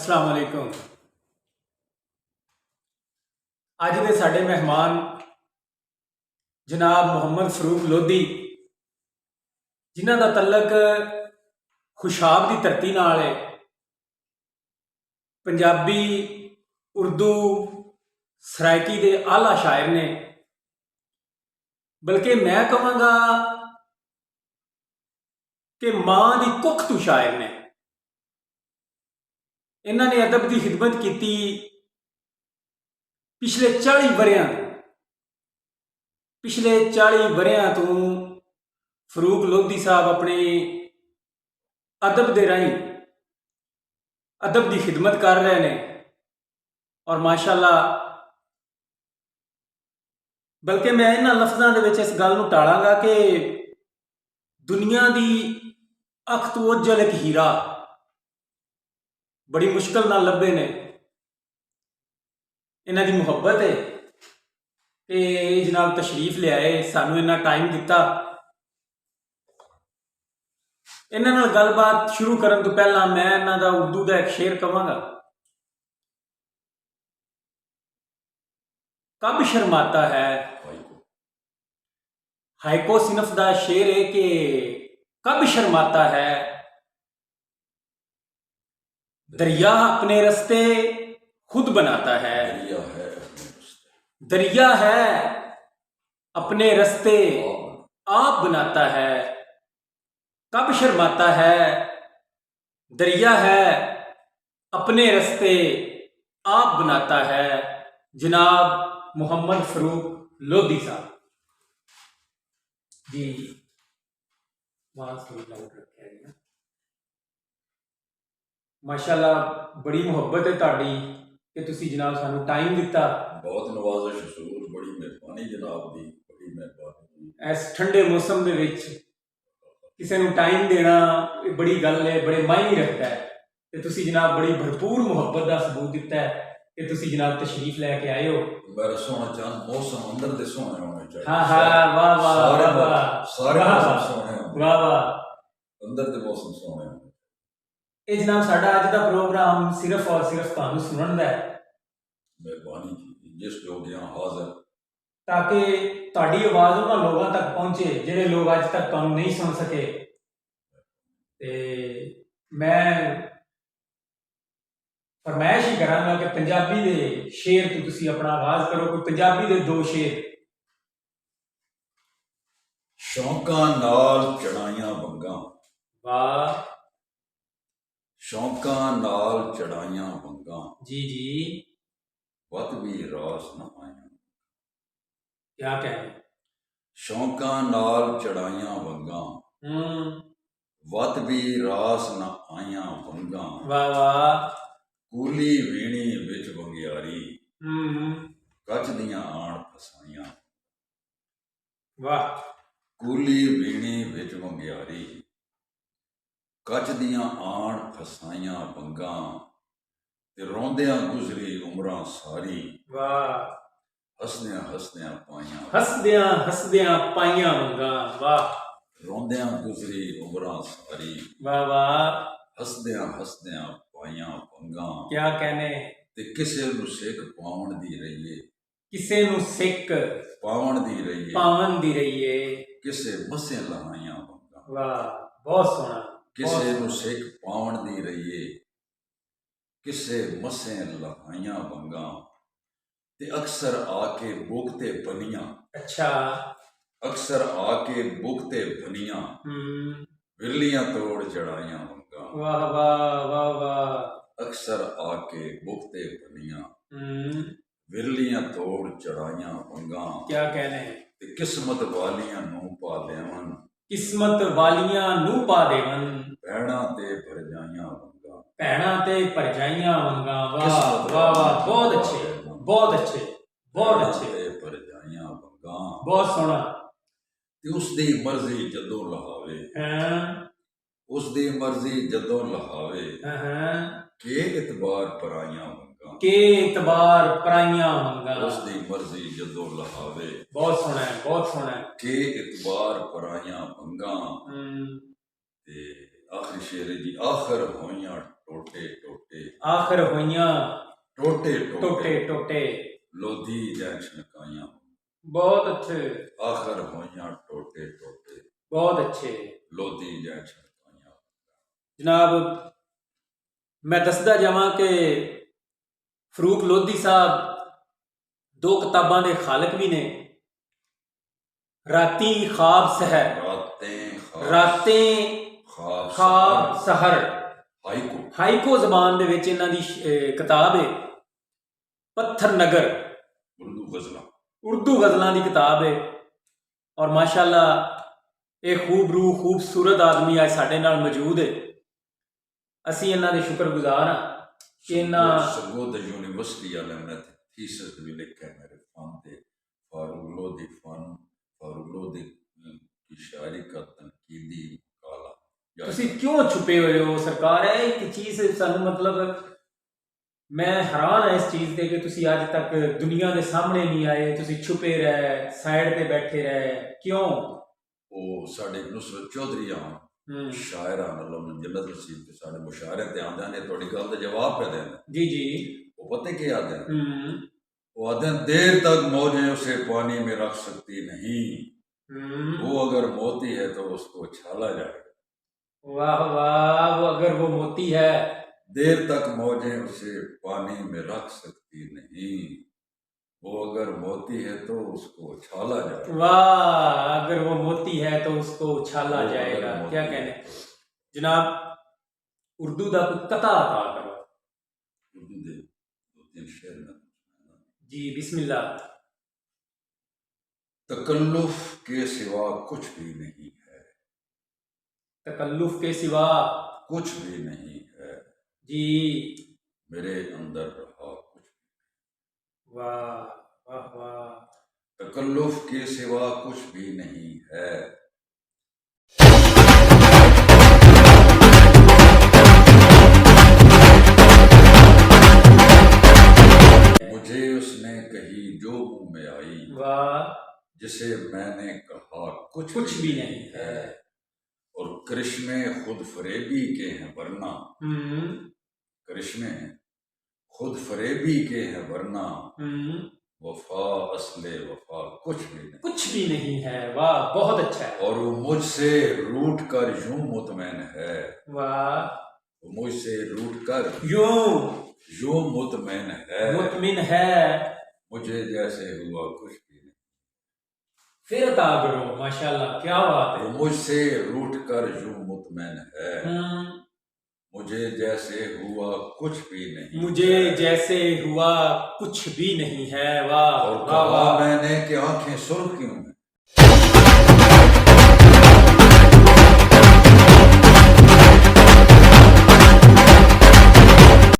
अस्सलाम वालेकुम। अज के साडे मेहमान जनाब मुहम्मद फरूक लोधी जिन्हां दा तलक खुशाब की धरती नाल है। पंजाबी उर्दू सराइकी के आला शायर ने, बल्कि मैं कहांगा कि मां की कुख तो शायर ने। इन्हां ने अदब की खिदमत की पिछले 40 वरियां पिछले 40 वरियां तो फरूक लोधी साहब अपने अदब के राही अदब की खिदमत कर रहे हैं। और माशाअल्लाह, बल्कि मैं इन्हां लफ्ज़ों के इस गल नूं टालांगा कि दुनिया की अख तो उज्जल एक हीरा बड़ी मुश्किल नाल लभे ने। इन्हां दी मुहब्बत है कि जनाब तशरीफ लियाए, सानू इन्ना टाइम दिता। इन्हां नाल गलबात शुरू करन तो पहला मैं इन्हां दा उर्दू का एक शेर कहांगा। कब शर्माता है, हाइको सिनफ का शेर है कि कब शर्माता है दरिया अपने रस्ते खुद बनाता है। दरिया है अपने रस्ते आप बनाता है। कब शर्माता है दरिया है अपने रस्ते आप बनाता है। जनाब मुहम्मद फरूक लोधी साहब जी, माशाअल्लाह बड़ी मुहब्बत है ताड़ी कि तुसी जनाब सानू टाइम दिता। बहुत नवाज़िश हसूर, बड़ी मेहरबानी जनाब दी, बड़ी मेहरबानी। इस ठंडे मौसम दे विच किसी नू टाइम देना बड़ी गल है, बड़े मायने रखता है। ते तुसी जनाब बड़ी भरपूर मुहब्बत का सबूत दिता है कि तुसी जनाब तशरीफ लैके आए हो। मेरा सोना चांद मौसम अंदर दे सोने होने चाहिए। हाँ हाँ, वाह वाह वाह सारे मौसम सोने होने, वाह वाह, अंदर दे मौसम सोने होने। ये जनाब साडा अज दा प्रोग्राम सिर्फ और सिर्फ तुहानू सुनन दा है। मेहरबानी की जिस जोगियां हाजिर, ताकि तुहाडी आवाज़ उन्हां लोगों तक पहुंचे जिहड़े लोग अज तक तुहानू नहीं सुन सके। ते मैं फरमाइश ही करांगा कि पंजाबी दे शेर तो तुसी अपना आगाज करो। कोई पंजाबी दे 2 शेर। शौकां नाल चढ़ाइयां वंगां, वाह, शौकां नाल चढ़ाइयां वंगां, जी जी, वत भी रास न आइयां। क्या कहने। शौकां नाल चढ़ाइयां वंगां, वत भी रास न आइयां वंगां। वाह वाह, कूली वीणी विच वंगियारी, कच दियां आण फसाइयां। वाह, कूली वीणी विच वंगियारी, कच दियां आण फसाइयां वंगां। ते रोंदियां गुजरी उमरां सारी, वाह, हसदियां हसदियां पाइयां। हसदियां पाइयां वंगां। वाह, रोंदियां गुजरी उमरां सारी, वाह वाह, हसदियां हसदियां पाइयां वंगां। क्या कहने। ते किसे नूं सिक पावण दी रहीए, किसे नूं सिक पावण दी रहीए, पावन दी रहीए। किसे मसे लहाइयां वंगां। वाह, बहुत सोहना। किसे नूं सिक पावण दी रहीए, किसे मसे लहाइयां वंगां। ते अक्सर आके बुगते बनियां, अच्छा, अक्सर आके बुगते बनियां। विरलियां तोड़ चढ़ाइयां वंगां। वाह वाह वाह वाह, अक्सर आके बुगते बनियां, विरलियां तोड़ चढ़ाइयां वंगां। क्या कहने। ते किस्मत वालियां नूं पा देवन, किस्मत वालियां नूं पा देवन। भैणां ते भरजाइयां वंगां। भैणां ते भरजाइयां वंगां। वाह वाह वाह, बहुत अच्छे बहुत अच्छे बहुत अच्छे, ते भरजाइयां वंगां। बहुत सोहना। ते उसदी मर्जी जदों लहावे, उसदी मर्जी जदों लहावे, के इतबार पराइयां वंगां। के इतबार पराइयां वंगां। उसदी मर्जी जदों लहावे, बहुत सोहना है, बहुत सोहना है। के इतबार पराइयां वंगां। ते आखिरी शेर है जी, आखिर होइयां टोटे टोटे आखिर होइयां टोटे टोटे टोटे टोटे। लोधी जै छनकाइयां बहुत अच्छे, आखिर होइयां टोटे टोटे बहुत अच्छे लोधी जै छनकाइयां। जनाब। मैं दसदा जावां कि फरूक लोधी साहब दो किताबां दे खालक भी ने। राती ख्वाब सहर, रातें रातें ख्वाब ख्वाब सहर हाइको हाइको जबान दे विच इन्हां दी किताब है। पत्थर नगर उर्दू गजला उर्दू गज़लां दी किताब है। और माशाअल्लाह एक खूबरू खूबसूरत आदमी आज साडे नाल मौजूद है। असीं इन्हां दे शुक्रगुजार हां कि इन्हां सगोद यूनिवर्सिटी वाले ने थीसिस भी लिखा है मेरे फन थे फारूक लोधी फन फारूक लोधी की शायरी का तनकीदी काला तुसी क्यों छुपे हुए हो सरकार? है एक चीज सानू मतलब मैं हैरान है इस चीज से कि तुसी आज तक दुनिया के सामने नहीं आए, तुसी छुपे रहे, साइड पे बैठे रहे, क्यों? वो साडे नुसरत चौधरी आन शायर नालों जन्नत नसीब के साडे मुशायरे ते आंदे ने थोड़ी गल दा जवाब पे देंदे। जी जी। वो पता क्या आते हैं? वो आते हैं देर तक मौजें उसे पानी में रख सकती नहीं, वो अगर मोती है तो उसको छाला जाएगा। वाह वाह, वो अगर वो मोती है। देर तक मौजें उसे पानी में रख सकती नहीं, वो अगर मोती है तो उसको उछाला जाएगा। वाह, अगर वो मोती है तो उसको उछाला वो जाएगा। अगर क्या मोती है कहने तो जनाब। उर्दू का कुछ कथा अता करो। उर्दू दे दो तीन शेर में सुनाना। जी बिस्मिल्लाह। तकल्लुफ के सिवा कुछ भी नहीं है, तकल्लुफ के सिवा कुछ भी नहीं है, जी। मेरे अंदर रहा कुछ भी। वाह वाह वाह। तकल्लुफ के सिवा कुछ भी नहीं है, मुझे उसने कही जो मुंह में आई, वाह, जिसे मैंने कहा कुछ कुछ भी नहीं है। और करिश्मे खुद फरेबी के हैं वरना, करिश्मे खुद फरेबी के हैं वरना, वफा असले वफा कुछ भी नहीं, कुछ भी नहीं है। वाह, बहुत अच्छा है। और वो मुझसे रूठ कर यूं मुतमैन है, वाह, वो मुझसे रूठ कर यूं मुतमैन है, मुतमिन है। मुझे जैसे हुआ कुछ भी नहीं। फिर अता करो। माशाल्लाह, क्या बात वो है। मुझसे रूठ कर यूं मुतमैन है, मुझे जैसे हुआ कुछ भी नहीं, मुझे जैसे हुआ कुछ भी नहीं है। वाह और वाह कहा वाह। मैंने कि आंखें सुर्ख क्यों हैं,